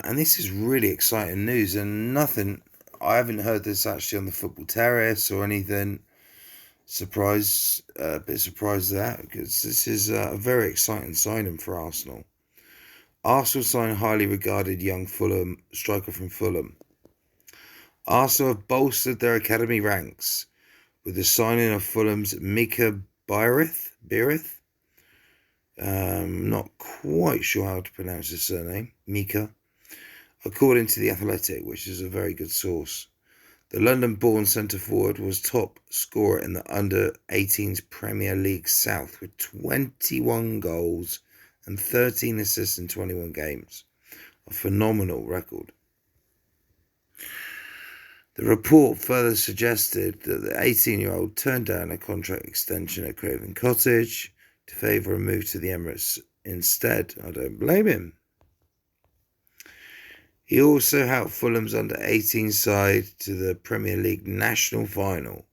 And this is really exciting news, and nothing. I haven't heard this actually on the Football Terrace or anything. A bit surprised at that because this is a very exciting signing for Arsenal. Arsenal signed highly regarded young Fulham striker from Fulham. Arsenal have bolstered their academy ranks with the signing of Fulham's Mika Biereth. Not quite sure how to pronounce his surname, Mika, according to The Athletic, which is a very good source. The London-born centre-forward was top scorer in the under-18s Premier League South with 21 goals and 13 assists in 21 games. A phenomenal record. The report further suggested that the 18-year-old turned down a contract extension at Craven Cottage to favour a move to the Emirates instead. I don't blame him. He also helped Fulham's under-18 side to the Premier League national final,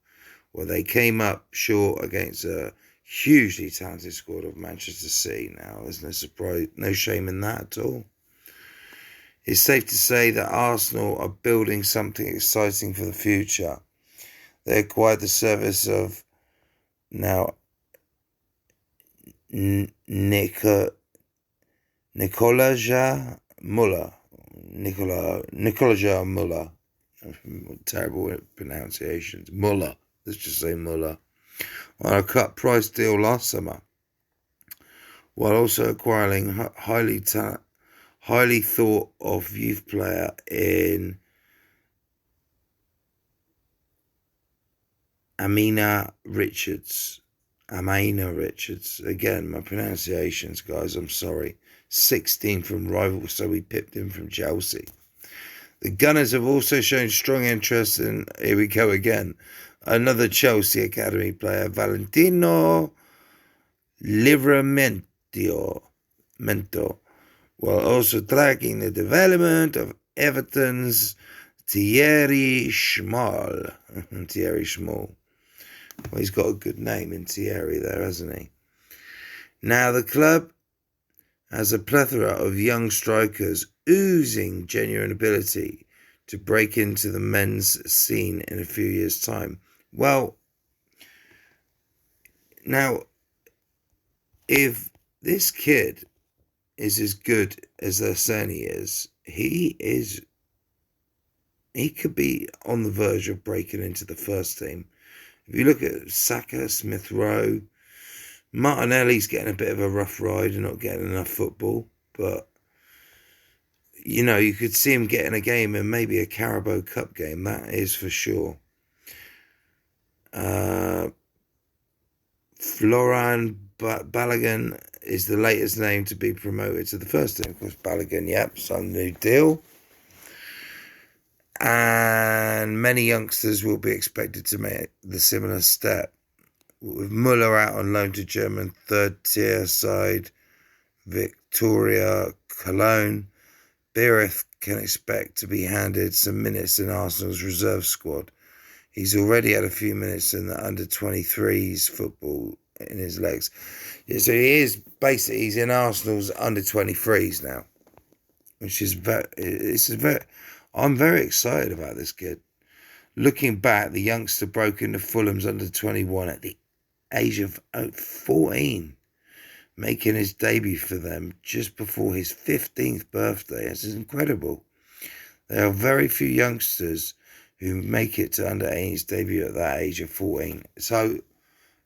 where they came up short against a hugely talented squad of Manchester City. Now, there's no surprise, no shame in that at all. It's safe to say that Arsenal are building something exciting for the future. They acquired the service of now Nicolas Muller. Terrible pronunciations. Muller. Let's just say Muller. On a cut price deal last summer, while also acquiring highly thought of youth player in Amina Richards. Again, my pronunciations, guys, I'm sorry. 16 from rival, so we pipped him from Chelsea. The Gunners have also shown strong interest in, here we go again, another Chelsea Academy player, Valentino Livramento, while also tracking the development of Everton's Thierry Schmall. Well, he's got a good name in Thierry there, hasn't he? Now, the club has a plethora of young strikers oozing genuine ability to break into the men's scene in a few years' time. Well, now, if this kid is as good as they're saying he could be on the verge of breaking into the first team. If you look at Saka, Smith Rowe, Martinelli's getting a bit of a rough ride and not getting enough football, but you could see him getting a game and maybe a Carabao Cup game, that is for sure. Florian Balogun is the latest name to be promoted to the first team. Of course, Balogun, some new deal. And many youngsters will be expected to make the similar step. With Muller out on loan to German third-tier side Victoria Cologne, Biereth can expect to be handed some minutes in Arsenal's reserve squad. He's already had a few minutes in the under-23s football in his legs. So he's in Arsenal's under-23s now, which is I'm very excited about this kid. Looking back, the youngster broke into Fulham's under-21 at the age of 14, making his debut for them just before his 15th birthday. This is incredible. There are very few youngsters who make it to under-18's debut at that age of 14. So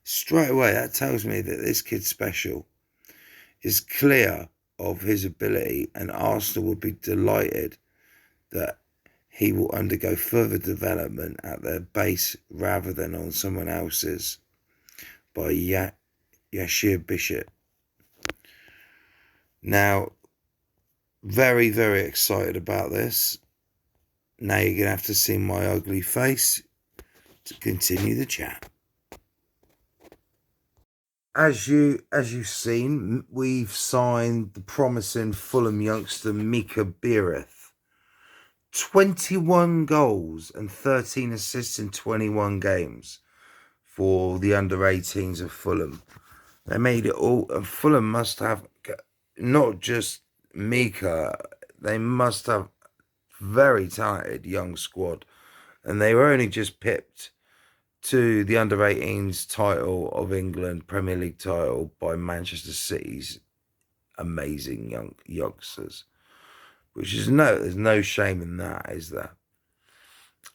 straight away, that tells me that this kid's special. Is clear of his ability, and Arsenal would be delighted that he will undergo further development at their base rather than on someone else's by Yashir Bishop. Now, very, very excited about this. Now you're going to have to see my ugly face to continue the chat. As you've seen, we've signed the promising Fulham youngster Mika Biereth. 21 goals and 13 assists in 21 games for the under-18s of Fulham. They made it all, and Fulham must have not just Mika. they must have very talented young squad, and they were only just pipped to the under-18s title of England Premier League title by Manchester City's amazing youngsters, which is there's no shame in that, is there?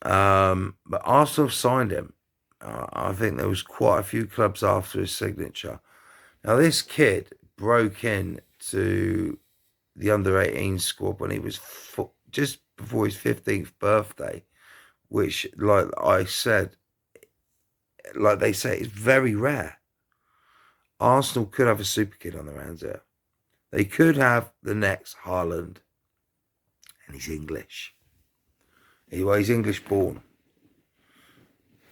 But Arsenal signed him. I think there was quite a few clubs after his signature. Now this kid broke in to the under-18 squad when he was just before his 15th birthday, which, like I said, like they say, it's very rare. Arsenal could have a super kid on their hands here. They could have the next Haaland, and he's English. He's English born.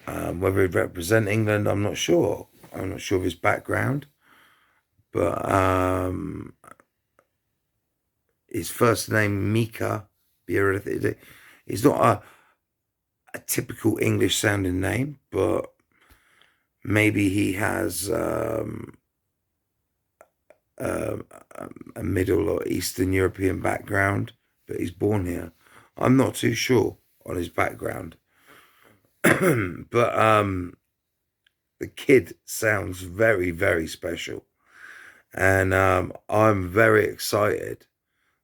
Whether he'd represent England, I'm not sure. I'm not sure of his background. But his first name, Mika, it's not a typical English sounding name, but maybe he has a Middle or Eastern European background, but he's born here. I'm not too sure on his background. But the kid sounds very, very special. And I'm very excited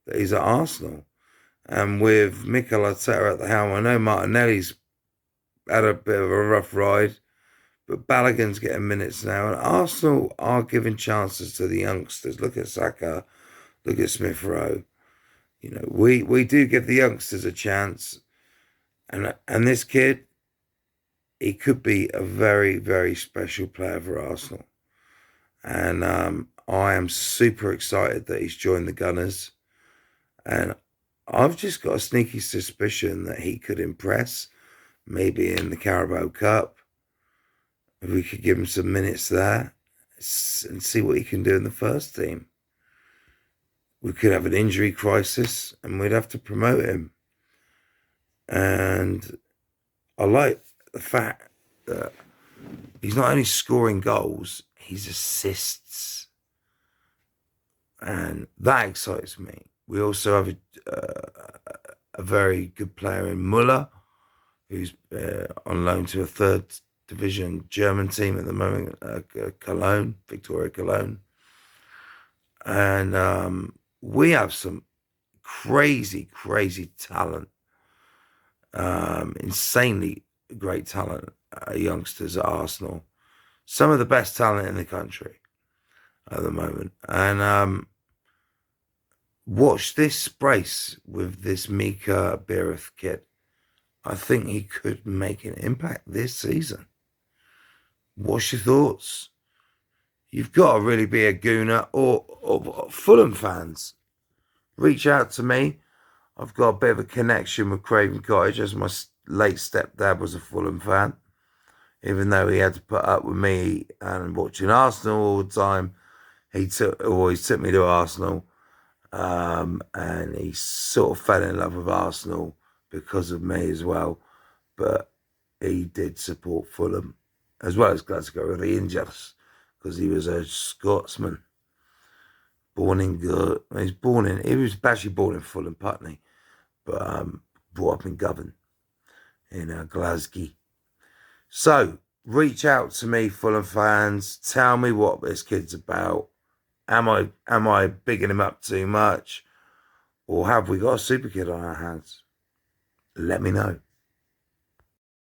that he's at Arsenal. And with Mikel Arteta at the helm, I know Martinelli's had a bit of a rough ride, but Balogun's getting minutes now. And Arsenal are giving chances to the youngsters. Look at Saka, look at Smith Rowe. You know, we do give the youngsters a chance. And this kid, he could be a very, very special player for Arsenal. And I am super excited that he's joined the Gunners. And I've just got a sneaky suspicion that he could impress, maybe in the Carabao Cup. If we could give him some minutes there and see what he can do in the first team. We could have an injury crisis and we'd have to promote him. And I like the fact that he's not only scoring goals, he's assists. And that excites me. We also have a very good player in Muller, who's on loan to a third division German team at the moment, Cologne, Victoria Cologne. And we have some crazy, crazy talent, insanely great talent, youngsters at Arsenal. Some of the best talent in the country at the moment. And watch this brace with this Mika Biereth kid. I think he could make an impact this season. What's your thoughts? You've got to really be a gooner, or Fulham fans. Reach out to me. I've got a bit of a connection with Craven Cottage, as my late stepdad was a Fulham fan. Even though he had to put up with me and watching Arsenal all the time, he always took me to Arsenal. And he sort of fell in love with Arsenal because of me as well. But he did support Fulham, as well as Glasgow Rangers, because he was a Scotsman. He was actually born in Fulham, Putney, but brought up in Govan, in Glasgow. So, reach out to me, Fulham fans. Tell me what this kid's about. Am I bigging him up too much? Or have we got a super kid on our hands? Let me know.